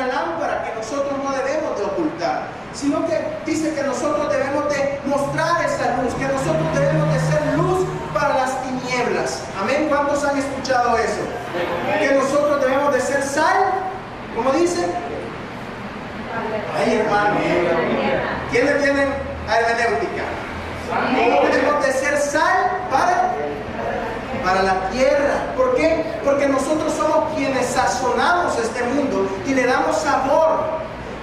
una lámpara que nosotros no debemos de ocultar, sino que dice que nosotros debemos de mostrar esa luz, que nosotros debemos de ser luz para las tinieblas. Amén. ¿Cuántos han escuchado eso? Que nosotros debemos de ser sal, ¿cómo dice? Ay, hermano, ¿quiénes vienen a hermenéutica? Debemos de ser sal para la tierra. ¿Por qué? Porque nosotros somos quienes sazonamos este mundo y le damos sabor,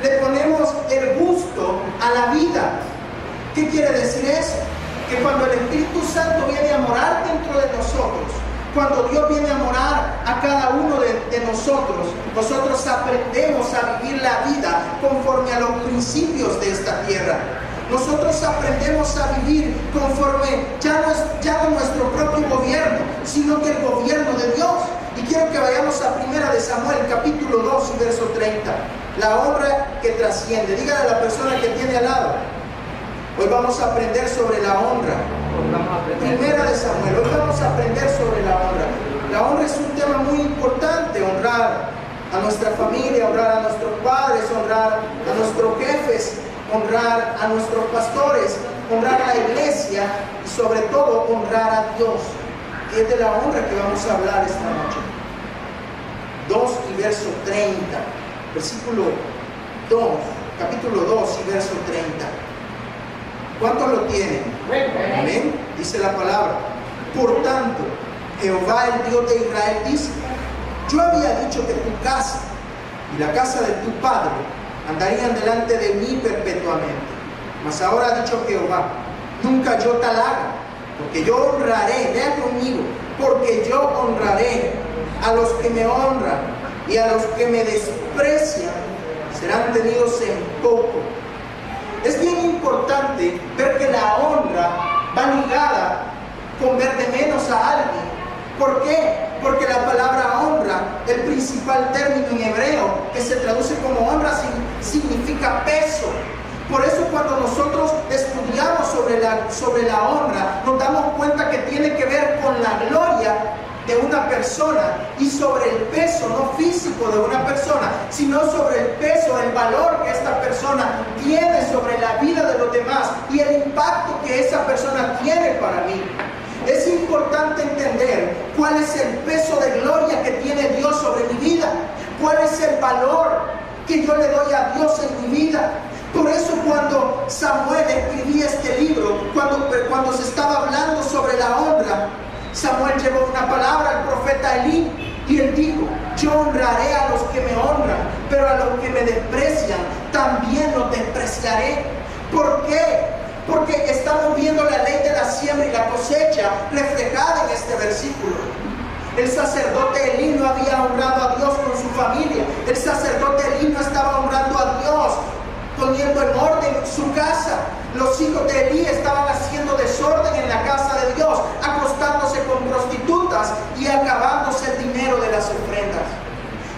le ponemos el gusto a la vida. ¿Qué quiere decir eso? Que cuando el Espíritu Santo viene a morar dentro de nosotros, cuando Dios viene a morar a cada uno de nosotros, nosotros aprendemos a vivir la vida conforme a los principios de esta tierra. Nosotros aprendemos a vivir conforme ya no nuestro propio gobierno, sino que el gobierno de Dios. Y quiero que vayamos a 1 de Samuel, capítulo 2, verso 30. La honra que trasciende. Dígale a la persona que tiene al lado. Hoy vamos a aprender sobre la honra. 1 de Samuel, hoy vamos a aprender sobre la honra. La honra es un tema muy importante. Honrar a nuestra familia, honrar a nuestros padres, honrar a nuestros jefes, honrar a nuestros pastores, honrar a la iglesia y sobre todo honrar a Dios. Y es de la honra que vamos a hablar esta noche. 2 y verso 30, versículo 2, capítulo 2 y verso 30. ¿Cuántos lo tienen? Amén. Dice la palabra: por tanto, Jehová el Dios de Israel dice: yo había dicho que tu casa y la casa de tu padre andarían delante de mí perpetuamente. Mas ahora ha dicho Jehová: nunca yo tal haga, porque yo honraré, lea conmigo, porque yo honraré a los que me honran, y a los que me desprecian serán tenidos en poco. Es bien importante ver que la honra va ligada con ver de menos a alguien. ¿Por qué? Porque la palabra honra, el principal término en hebreo que se traduce como honra, significa peso. Por eso cuando nosotros estudiamos sobre la honra, nos damos cuenta que tiene que ver con la gloria de una persona y sobre el peso, no físico de una persona, sino sobre el peso, el valor que esta persona tiene sobre la vida de los demás y el impacto que esa persona tiene para mí. Es importante entender cuál es el peso de gloria que tiene Dios sobre mi vida, cuál es el valor que yo le doy a Dios en mi vida. Por eso cuando Samuel escribía este libro, cuando se estaba hablando sobre la honra, Samuel llevó una palabra al profeta Elí y él dijo: yo honraré a los que me honran, pero a los que me desprecian también los despreciaré. ¿Por qué? Porque estamos viendo la ley de la siembra y la cosecha reflejada en este versículo. El sacerdote Elí no había honrado a Dios con su familia. El sacerdote Elí no estaba honrando a Dios poniendo en orden su casa. Los hijos de Elí estaban haciendo desorden en la casa de Dios, acostándose con prostitutas y acabándose el dinero de las ofrendas.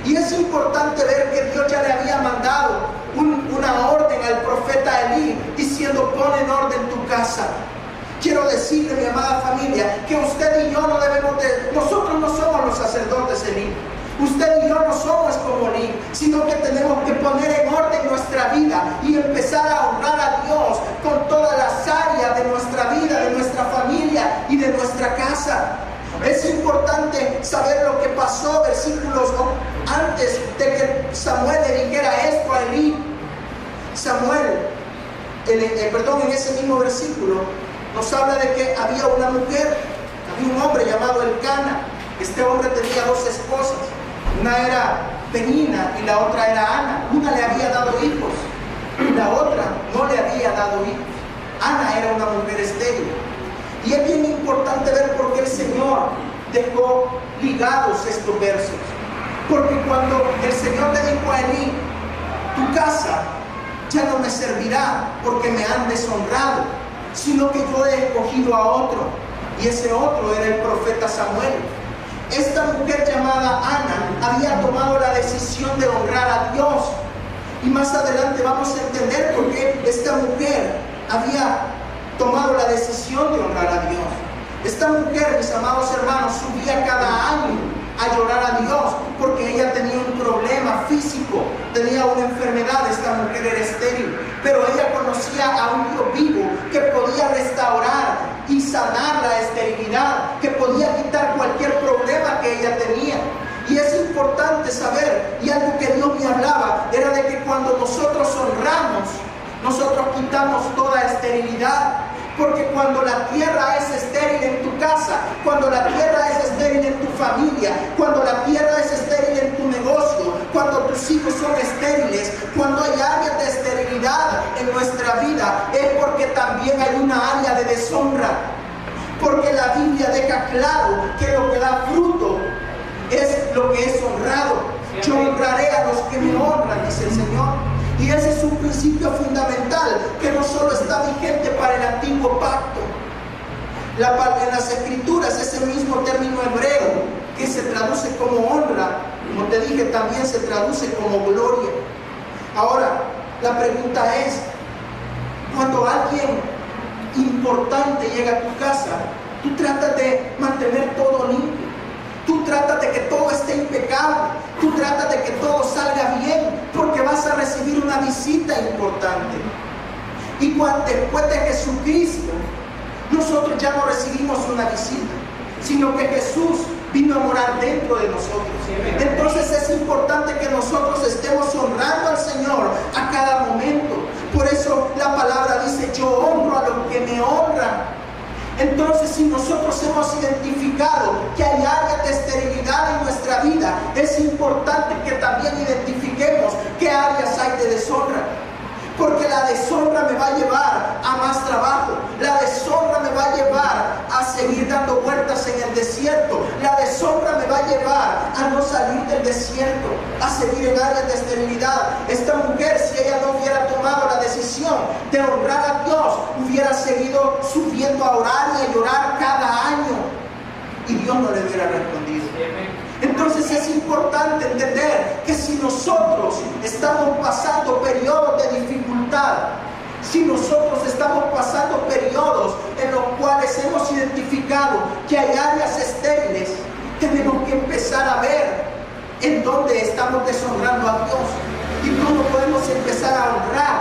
Y es importante ver que Dios ya le había mandado una orden al profeta Elí diciendo: pon en orden tu casa. Quiero decirle, mi amada familia, que usted y yo no debemos nosotros no somos los sacerdotes Elí. Usted y yo no somos como Elí, sino que tenemos que poner en orden nuestra vida y empezar a honrar a Dios con todas las áreas de nuestra vida, de nuestra familia y de nuestra casa. Es importante saber lo que pasó versículos antes de que Samuel le dijera esto a Elí. Samuel, en ese mismo versículo nos habla de que había una mujer, había un hombre llamado Elcana. Este hombre tenía dos esposas. Una era Penina y la otra era Ana. Una le había dado hijos y la otra no le había dado hijos. Ana era una mujer estéril. Y es bien importante ver por qué el Señor dejó ligados estos versos. Porque cuando el Señor le dijo a Elí: tu casa ya no me servirá porque me han deshonrado, sino que yo he escogido a otro, y ese otro era el profeta Samuel. Esta mujer llamada Ana había tomado la decisión de honrar a Dios, y más adelante vamos a entender por qué esta mujer había tomado la decisión de honrar a Dios. Esta mujer, mis amados hermanos, subía cada año a llorar a Dios porque ella tenía un problema físico, tenía enfermedad, esta mujer era estéril, pero ella conocía a un Dios vivo que podía restaurar y sanar la esterilidad, que podía quitar cualquier problema que ella tenía. Y es importante saber, y algo que Dios me hablaba, era de que cuando nosotros honramos, nosotros quitamos toda esterilidad. Porque cuando la tierra es estéril en tu casa, cuando la tierra es estéril en tu familia, cuando la tierra es estéril en tu negocio, cuando tus hijos son estériles, cuando hay áreas de esterilidad en nuestra vida, es porque también hay una área de deshonra. Porque la Biblia deja claro que lo que da fruto es lo que es honrado. Yo honraré a los que me honran, dice el Señor. Y ese es un principio fundamental que no solo está vigente para el antiguo pacto. En las escrituras, ese mismo término hebreo que se traduce como honra, como te dije, también se traduce como gloria. Ahora, la pregunta es, cuando alguien importante llega a tu casa, tú tratas de mantener todo limpio. Tú tratas de que todo esté impecable, tú tratas de que todo salga bien, porque vas a recibir una visita importante. Y después de Jesucristo, nosotros ya no recibimos una visita, sino que Jesús vino a morar dentro de nosotros. Entonces es importante que nosotros estemos honrando al Señor a cada momento. Por eso la palabra dice, yo honro a los que me honran. Entonces, si nosotros hemos identificado que hay áreas de esterilidad en nuestra vida, es importante que también identifiquemos qué áreas hay de deshonra. Porque la deshonra me va a llevar a más trabajo. La deshonra me va a llevar a seguir dando vueltas en el desierto. La deshonra me va a llevar a no salir del desierto, a seguir en áreas de esterilidad. Esta mujer, si ella no hubiera tomado la decisión de honrar a Dios, hubiera seguido subiendo a orar y a llorar cada año, y Dios no le hubiera respondido. Entonces es importante entender que si nosotros estamos pasando periodos de dificultad, si nosotros estamos pasando periodos en los cuales hemos identificado que hay áreas estériles, tenemos que empezar a ver en dónde estamos deshonrando a Dios y cómo podemos empezar a honrar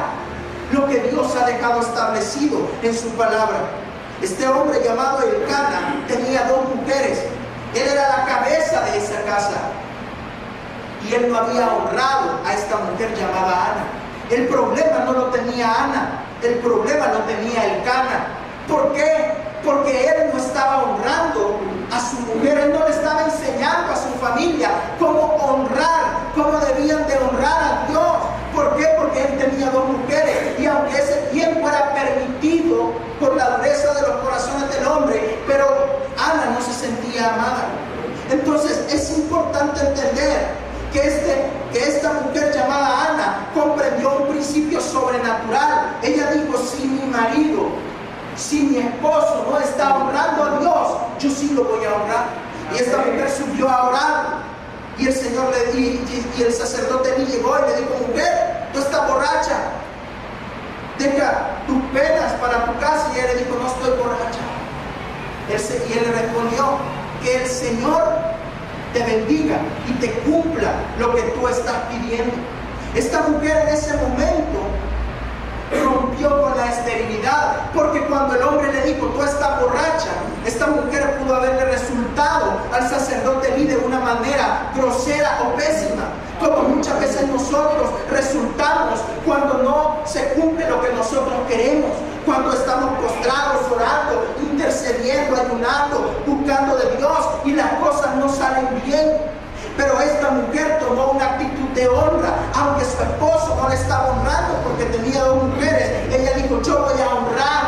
lo que Dios ha dejado establecido en su palabra. Este hombre llamado Elcana tenía 2 mujeres. Él era la cabeza de esa casa y él no había honrado a esta mujer llamada Ana. El problema no lo tenía Ana, el problema lo tenía Elcana. ¿Por qué? Porque él no estaba honrando a su mujer, él no le estaba enseñando a su familia cómo honrar, cómo debían de honrar a Dios. ¿Por qué? Porque él tenía 2 mujeres y aunque ese tiempo era permitido por la dureza de los corazones del hombre, pero Ana no se sentía amada. Entonces es importante entender que esta mujer llamada Ana comprendió un principio sobrenatural. Ella dijo, si mi marido, si mi esposo no está honrando a Dios, yo sí lo voy a honrar. Y esta mujer subió a orar. Y el Señor y el sacerdote le llegó y le dijo, mujer, tú estás borracha, deja tus penas para tu casa. Y ella le dijo, no estoy borracha. Y él le respondió, que el Señor te bendiga y te cumpla lo que tú estás pidiendo. Esta mujer en ese momento rompió con la esterilidad, porque cuando el hombre le dijo, tú estás borracha, esta mujer pudo haberle resultado al sacerdote Elí de una manera grosera o pésima, como muchas veces nosotros resultamos cuando no se cumple lo que nosotros queremos, cuando estamos postrados, orando, intercediendo, ayunando, buscando de Dios y las cosas no salen bien. Pero esta mujer tomó una actitud de honra, aunque su esposo no le estaba honrando porque tenía 2 mujeres. Ella dijo, yo voy a honrar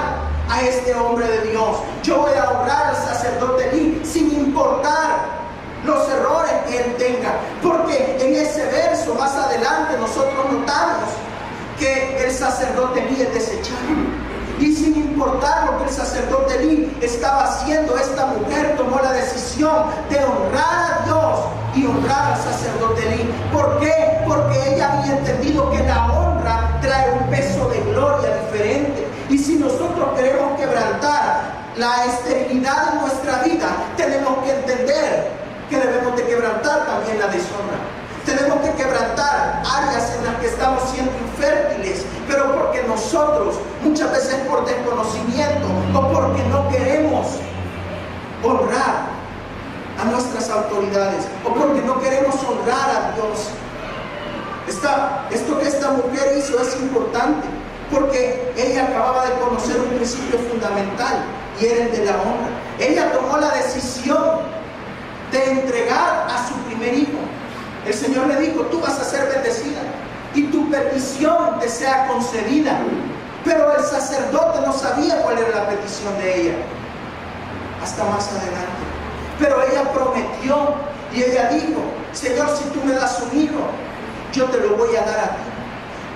a este hombre de Dios, yo voy a honrar al sacerdote Elí, sin importar los errores que él tenga. Porque en ese verso más adelante nosotros notamos que el sacerdote Elí es desechado. Y sin importar lo que el sacerdote Elí estaba haciendo, esta mujer tomó la decisión de honrar a Dios y honrar al sacerdote Elí. ¿Por qué? Porque ella había entendido que la honra trae un peso de gloria diferente. Y si nosotros queremos quebrantar la esterilidad en nuestra vida, tenemos que entender que debemos de quebrantar también la deshonra. Tenemos que quebrantar áreas en las que estamos siendo nosotros, muchas veces por desconocimiento o porque no queremos honrar a nuestras autoridades o porque no queremos honrar a Dios. Esto que esta mujer hizo es importante porque ella acababa de conocer un principio fundamental y era el de la honra. Ella tomó la decisión de entregar a su primer hijo. El Señor le dijo: tú vas a ser bendecida y tu petición te sea concedida. Pero el sacerdote no sabía cuál era la petición de ella hasta más adelante. Pero ella prometió y ella dijo: Señor, si tú me das un hijo, yo te lo voy a dar a ti.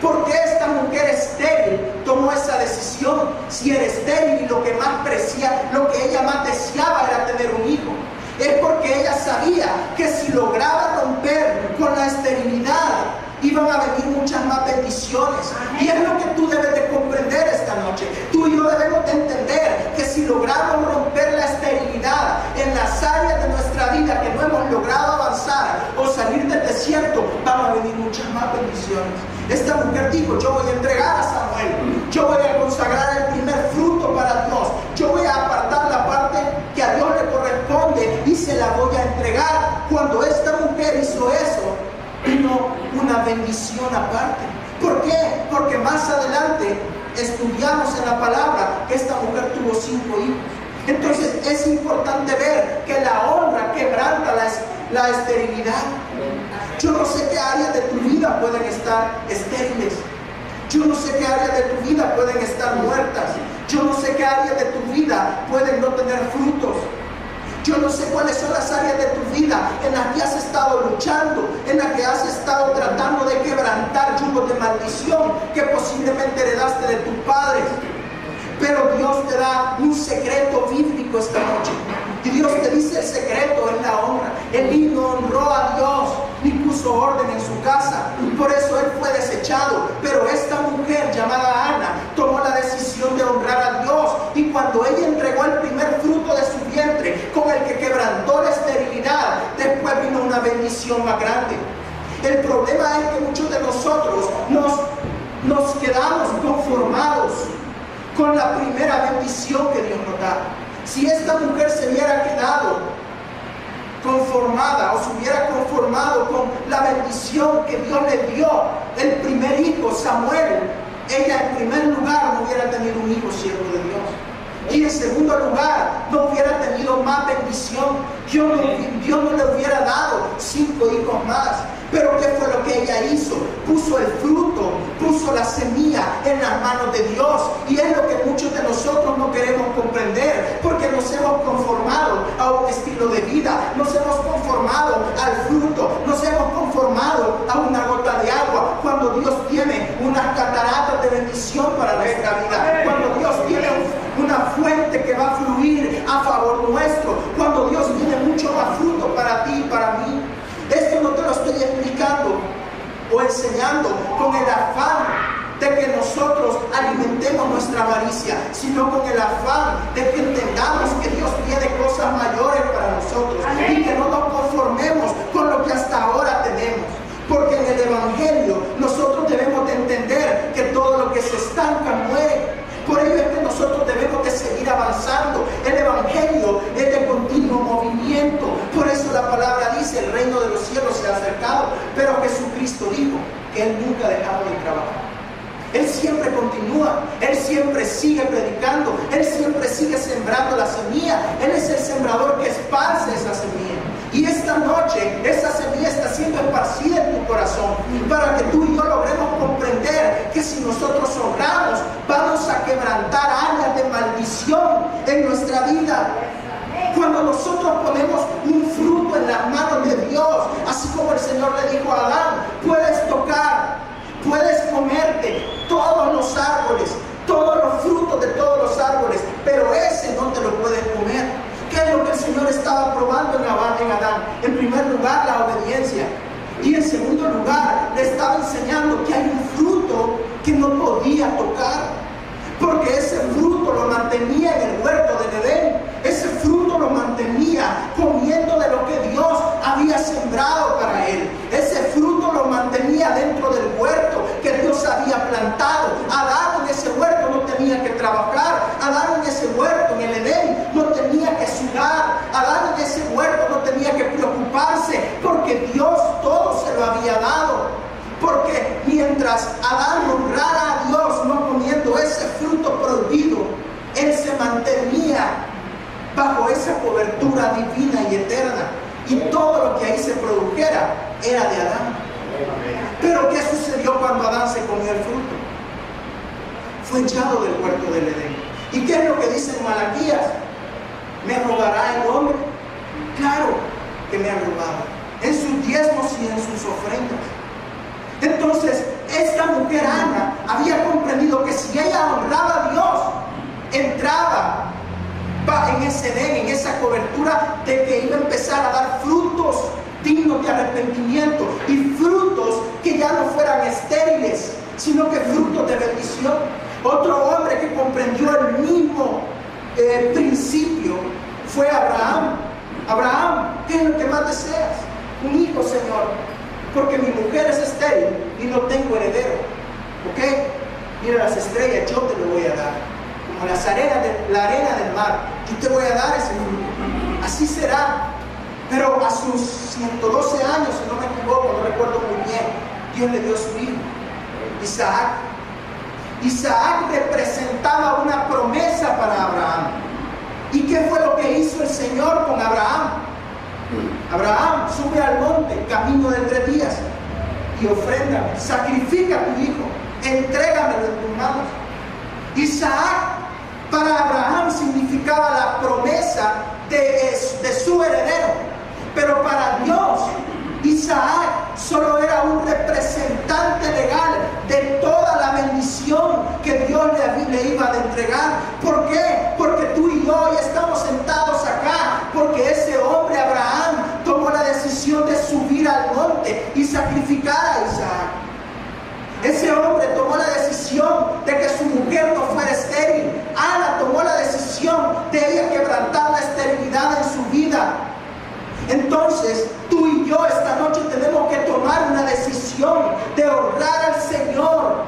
¿Por qué esta mujer estéril tomó esa decisión? Si era estéril y lo que ella más deseaba era tener un hijo, es porque ella sabía que si lograba romper con la esterilidad, iban a venir muchas más bendiciones. Y es lo que tú debes de comprender esta noche. Tú y yo debemos de entender que si logramos romper la esterilidad en las áreas de nuestra vida que no hemos logrado avanzar o salir del desierto, van a venir muchas más bendiciones. Esta mujer dijo: yo voy a entregar a Samuel, yo voy a consagrar el primer fruto para Dios, yo voy a apartar la parte que a Dios le corresponde y se la voy a entregar. Cuando esta mujer hizo eso, vino una bendición aparte. ¿Por qué? Porque más adelante estudiamos en la palabra que esta mujer tuvo 5 hijos. Entonces es importante ver que la honra quebranta la esterilidad. Yo no sé qué áreas de tu vida pueden estar estériles. Yo no sé qué áreas de tu vida pueden estar muertas. Yo no sé qué áreas de tu vida pueden no tener frutos. Yo no sé cuáles son las áreas de tu vida en las que has estado luchando, en las que has estado tratando de quebrantar yugos de maldición que posiblemente heredaste de tus padres. Pero Dios te da un secreto bíblico esta noche. Y Dios te dice: el secreto es la honra. Elí no honró a Dios ni puso orden en su casa, por eso él fue desechado. Pero esta mujer llamada Ana tomó la decisión de honrar a Dios, y cuando ella entregó el primer fruto de su vientre, con el que quebrantó la esterilidad, después vino una bendición más grande. El problema es que muchos de nosotros nos quedamos conformados con la primera bendición que Dios nos da. Si esta mujer se hubiera quedado conformada o se hubiera conformado con la bendición que Dios le dio, el primer hijo, Samuel, ella en primer lugar no hubiera tenido un hijo siervo de Dios. Y en segundo lugar, no hubiera tenido más bendición. Dios no le hubiera dado 5 hijos más. Pero ¿qué fue lo que ella hizo? Puso el fruto, puso la semilla en las manos de Dios. Y es lo que muchos de nosotros no queremos comprender, porque nos hemos conformado a un estilo de vida, nos hemos conformado al fruto, nos hemos conformado a una gota de agua, cuando Dios tiene unas cataratas de bendición para nuestra vida, cuando Dios tiene una fuente que va a fluir a favor nuestro, cuando Dios tiene mucho más fruto para ti y para mí. Esto no te lo estoy explicando o enseñando con el afán de que nosotros alimentemos nuestra avaricia, sino con el afán de que entendamos que Dios tiene cosas mayores para nosotros. Amén. Y que no nos conformemos con lo que hasta ahora tenemos. Porque en el Evangelio nosotros debemos de entender que todo lo que se estanca muere. Por ello es que nosotros debemos de seguir avanzando. El Evangelio es de continuo movimiento. Por eso la palabra dice: el reino de los cielos se ha acercado. Pero Jesucristo dijo que Él nunca ha dejado de trabajar. Él siempre continúa, Él siempre sigue predicando, Él siempre sigue sembrando la semilla. Él es el sembrador que esparce esa semilla. Y esta noche esa semilla está siendo esparcida en tu corazón, para que tú y yo logremos comprender que si nosotros honramos, vamos a quebrantar áreas de maldición en nuestra vida. Cuando nosotros ponemos un fruto en las manos de Dios, así como el Señor le dijo a Adán: puedes tocar, puedes comerte todos los árboles, todos los frutos de todos los árboles, pero ese no te lo puedes comer. ¿Qué es lo que el Señor estaba probando en Adán? En primer lugar, la obediencia. Y en segundo lugar, le estaba enseñando que hay un fruto que no podía tocar, porque ese fruto lo mantenía en el huerto del Edén. Ese fruto lo mantenía comiendo de lo que Dios había sembrado para él. Ese fruto lo mantenía dentro del huerto que Dios había plantado. Adán en ese huerto mientras Adán honrara a Dios no comiendo ese fruto prohibido, él se mantenía bajo esa cobertura divina y eterna, y todo lo que ahí se produjera era de Adán. Pero ¿qué sucedió cuando Adán se comió el fruto? Fue echado del huerto del Edén. ¿Y qué es lo que dice en Malaquías? ¿Me robará el hombre? Claro que me ha robado, en sus diezmos y en sus ofrendas. Entonces, esta mujer Ana había comprendido que si ella honraba a Dios, entraba en ese Edén, en esa cobertura de que iba a empezar a dar frutos dignos de arrepentimiento y frutos que ya no fueran estériles, sino que frutos de bendición. Otro hombre que comprendió el mismo principio fue Abraham. Abraham, ¿qué es lo que más deseas? Un hijo, Señor, porque mi mujer es estéril y no tengo heredero. ¿Ok? Mira las estrellas, yo te lo voy a dar. Como la arena del mar, yo te voy a dar ese fruto. Así será. Pero a sus 112 años, si no me equivoco, no recuerdo muy bien, Dios le dio su hijo, Isaac. Isaac representaba una promesa para Abraham. ¿Y qué fue lo que hizo el Señor con Abraham? Abraham, sube al monte, camino de 3 días, y ofréndame, sacrifica a tu hijo, entrégamelo en tus manos. Isaac para Abraham significaba la promesa de su heredero, pero para Dios Isaac solo era un representante legal de toda la bendición que Dios le iba a entregar. ¿Por qué? Porque tú y yo hoy estamos sentados acá porque ese hombre Abraham tomó la decisión de subir al monte y sacrificar a Isaac. Ese hombre tomó la decisión de que su mujer no fuera estéril. Ana tomó la decisión de ella quebrantar la esterilidad en su vida. Entonces, tú y yo esta noche tenemos que tomar una decisión de honrar al Señor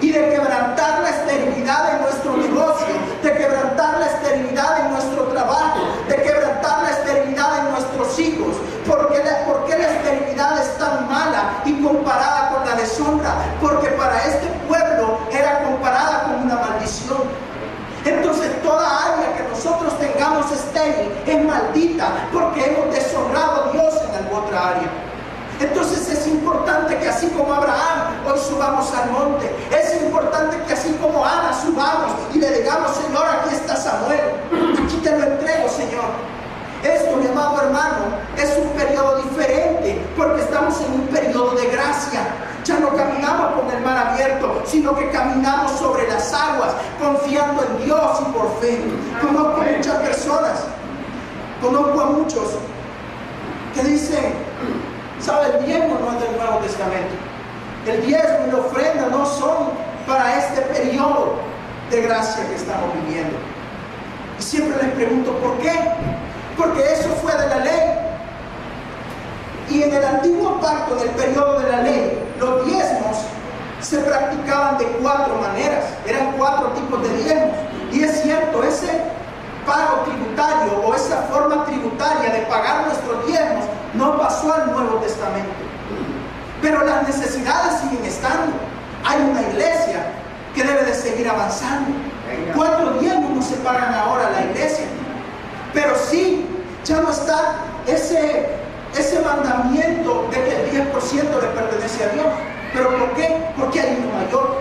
y de quebrantar la esterilidad en nuestro negocio, de quebrantar la esterilidad en nuestro trabajo, de quebrantar la esterilidad en nuestros hijos. ¿Por qué la esterilidad es tan mala y comparada con la deshonra? Porque para este pueblo era comparada con una maldición. Entonces toda área que nosotros tengamos estéril es maldita porque hemos deshonrado a Dios en alguna otra área. Entonces es importante que así como Abraham hoy subamos al monte, es importante que así como Ana subamos y le digamos: Señor, aquí está Samuel, aquí te lo entrego, Señor. Esto, mi amado hermano, es un periodo diferente porque estamos en un periodo de gracia. Ya no caminamos con el mar abierto, sino que caminamos sobre las aguas, confiando en Dios y por fe. Conozco a muchas personas, conozco a muchos que dicen: ¿sabe? El diezmo no es del Nuevo Testamento. El diezmo y la ofrenda no son para este periodo de gracia que estamos viviendo. Y siempre les pregunto: ¿por qué? Porque eso fue de la ley. Y en el antiguo pacto, en el periodo de la ley, los diezmos se practicaban de 4 maneras. Eran 4 tipos de diezmos. Y es cierto, ese pago tributario o esa forma tributaria de pagar nuestros diezmos no pasó al Nuevo Testamento. Pero las necesidades siguen estando. Hay una iglesia que debe de seguir avanzando. 4 diezmos no se pagan ahora a la iglesia. Pero sí, ya no está ese mandamiento de que el 10% le pertenece a Dios. ¿Pero por qué? Porque hay uno mayor.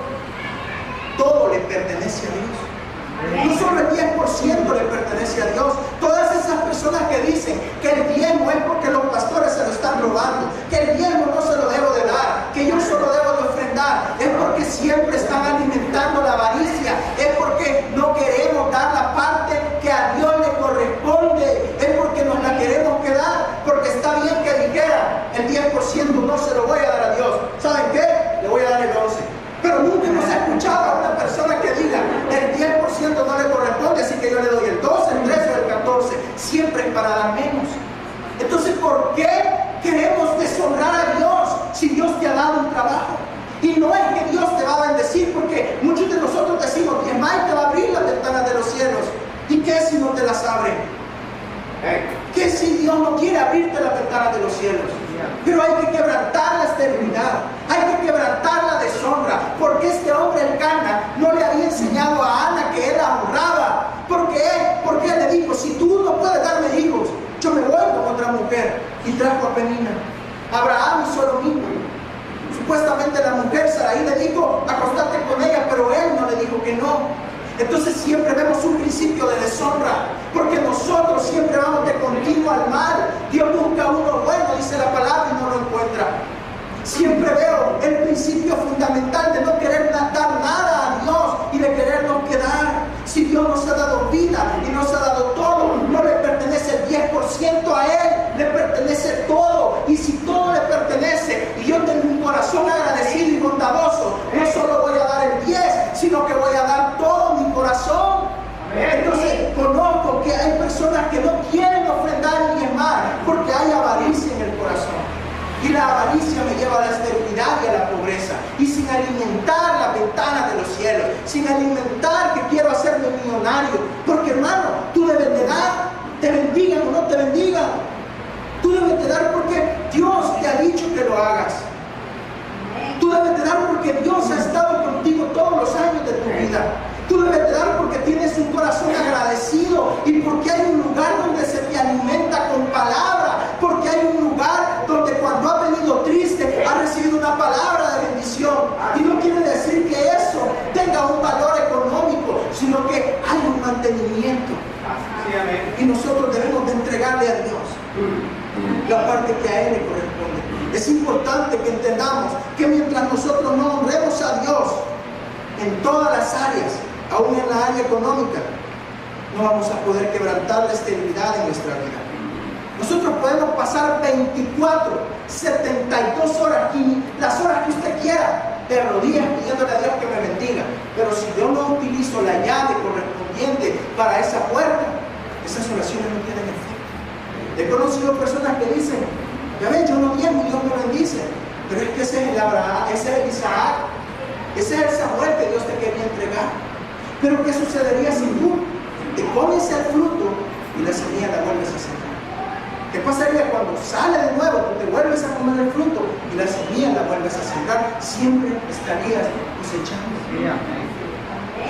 Todo le pertenece a Dios. No solo el 10% le pertenece a Dios. Todas esas personas que dicen que el diezmo es porque los pastores se lo están robando, que el diezmo no se lo debo de dar, que yo solo debo de ofrendar, es porque siempre están alimentando la avaricia, es porque no queremos dar la parte que a Dios le corresponde, es porque nos la queremos quedar, porque está bien que dijera: el 10% no se lo voy a dar a Dios. ¿Saben qué? Le voy a dar el 11%. Pero nunca hemos escuchado a una persona que diga: el 10% no le corresponde, así que yo le doy el 12, el 13 o el 14. Siempre es para dar menos. Entonces, ¿por qué queremos deshonrar a Dios si Dios te ha dado un trabajo? Y no es que Dios te va a bendecir, porque muchos de nosotros decimos: diezma y te va a abrir las ventanas de los cielos. ¿Y qué si no te las abre? ¿Qué si Dios no quiere abrirte las ventanas de los cielos? Pero hay que quebrantar la esterilidad, hay que quebrantar la deshonra. y trajo a Penina. Abraham hizo lo mismo. Supuestamente la mujer Sarai le dijo, acostate con ella, pero él no le dijo que no. Entonces siempre vemos un principio de deshonra, porque nosotros siempre vamos de continuo al mal. Dios busca uno bueno, dice la palabra, y no lo encuentra. Siempre veo el principio fundamental de no querer dar nada a Dios y de querernos quedar. Si Dios nos ha dado vida y nos ha dado todo, no le pertenece el 10% a Él, le pertenece todo. Y si todo le pertenece y yo tengo un corazón agradecido y bondadoso, no solo voy a dar el 10, sino que voy a dar todo mi corazón. Entonces conozco que hay personas que no quieren ofrendar y diezmar porque hay avaricia en el corazón. Y la avaricia me lleva a la esterilidad y a la pobreza. Y sin alimentar las ventanas de los cielos, sin alimentar que quiero hacerme millonario. Porque hermano, tú debes de dar, te bendigan o no te bendigan. Tú debes de dar porque Dios te ha dicho que lo hagas. Tú debes de dar porque Dios ha estado contigo todos los años de tu vida. Tú debes de dar porque tienes un corazón agradecido y porque hay un lugar donde se te alimenta con palabra, porque hay un lugar donde cuando has venido triste has recibido una palabra de bendición. Y no quiere decir que eso tenga un valor económico, sino que hay un mantenimiento. Y nosotros debemos de entregarle a Dios la parte que a Él le corresponde. Es importante que entendamos que mientras nosotros no honremos a Dios en todas las áreas, aún en la área económica, no vamos a poder quebrantar la esterilidad en nuestra vida. Nosotros podemos pasar 24, 72 horas, las horas que usted quiera, de rodillas pidiéndole a Dios que me bendiga. Pero si yo no utilizo la llave correspondiente para esa puerta, esas oraciones no tienen efecto. He conocido personas que dicen, ya ves, yo no diezmo, Dios me bendice. Pero es que ese es el Abraham, ese es el Isaac, ese es el Samuel que Dios te quería entregar. Pero ¿qué sucedería si tú te comes el fruto y la semilla la vuelves a sembrar? ¿Qué pasaría cuando sale de nuevo, tú te vuelves a comer el fruto y la semilla la vuelves a sembrar? Siempre estarías cosechando y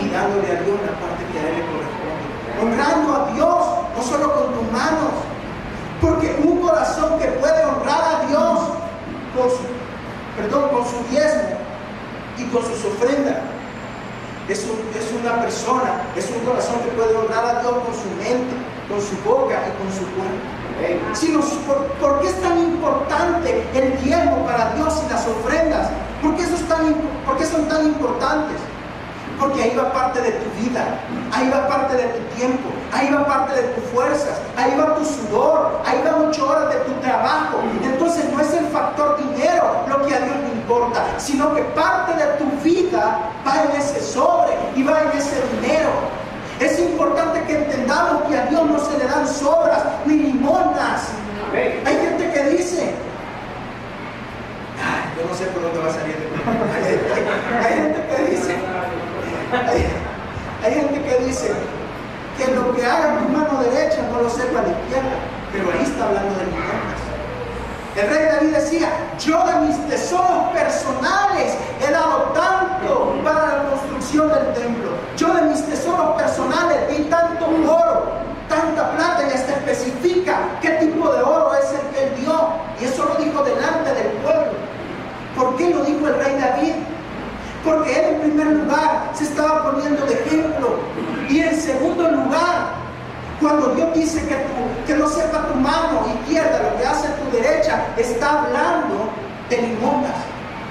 dándole a Dios la parte que a Él le corresponde. Honrando a Dios, no solo con tus manos, porque un corazón que puede honrar a Dios con su diezmo y con sus ofrendas, es una persona, es un corazón que puede honrar a Dios con su mente, con su boca y con su cuerpo. ¿Por qué es tan importante el diezmo para Dios y las ofrendas? ¿Por qué son tan importantes? Porque ahí va parte de tu vida, ahí va parte de tu tiempo, ahí va parte de tus fuerzas, ahí va tu sudor, ahí van 8 horas de tu trabajo. Entonces no es el factor dinero lo que a Dios le importa, sino que parte de tu vida va en ese sobre y va en ese dinero. Es importante que entendamos que a Dios no se le dan sobras ni limonas. Hay gente que dice, yo no sé por dónde va a salir. Hay gente que dice que lo que haga tu mano derecha no lo sepa la izquierda, pero ahí está hablando de limonas. El rey David decía, yo de mis tesoros personales he dado tanto para la construcción del templo. Yo de mis tesoros personales di tanto oro, tanta plata, y hasta especifica qué tipo de oro es el que él dio. Y eso lo dijo delante del pueblo. ¿Por qué lo dijo el rey David? Porque él en primer lugar se estaba poniendo de ejemplo. Y en segundo lugar, cuando Dios dice que no sepa tu mano izquierda lo que hace tu derecha, está hablando de limonas.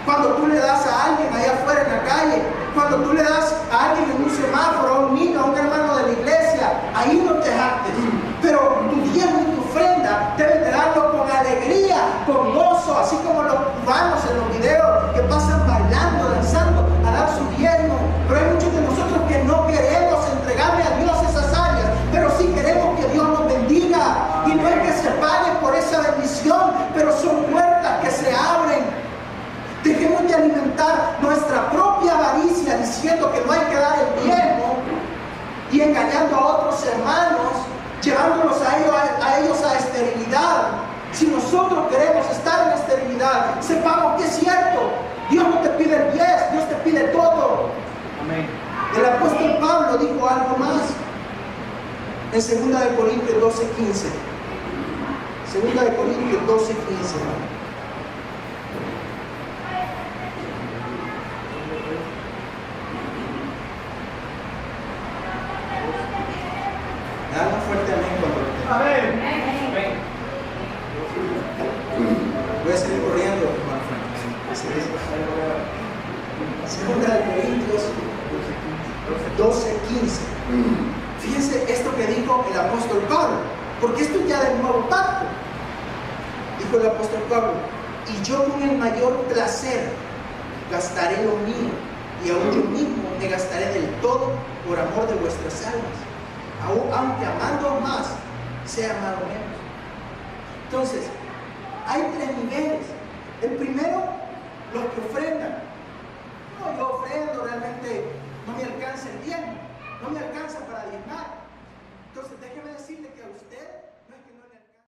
Cuando tú le das a alguien allá afuera en la calle, cuando tú le das a alguien en un semáforo, a un niño, a un hermano de la iglesia, ahí no te jactes. Pero tu diezmo y tu ofrenda debes de darlo con alegría, con gozo, así como los cubanos en los videos que pasan bailando, danzando, a dar su diezmo. Pero hay muchos de nosotros que no queremos entregarle a Dios esas áreas, pero sí queremos que Dios nos bendiga. Y no es que se pague por esa bendición, pero son puertas que se abren. Dejemos de alimentar nuestra propia avaricia diciendo que no hay que dar el diezmo y engañando a otros hermanos, llevándolos a ellos a esterilidad. Si nosotros queremos estar en esterilidad, sepamos que es cierto, Dios no te pide el 10, Dios te pide todo. Amén. El apóstol Pablo dijo algo más en 2 Corintios 12:15. Segunda de Corintios 12, 15. Dale un fuerte amén cuando lo tenga. Amén. Voy a seguir corriendo, hermano Frank. Segunda de Corintios 12, 15. Fíjense esto que dijo el apóstol Pablo, porque esto es ya del nuevo pacto. Dijo el apóstol Pablo: y yo con el mayor placer gastaré lo mío, y aún yo mismo me gastaré del todo por amor de vuestras almas, aunque amando más sea amado menos. Entonces, hay tres niveles. El primero, los que ofrendan. No, yo ofrendo, realmente no me alcanza el tiempo, no me alcanza para diezmar. Entonces, déjeme decirle que a usted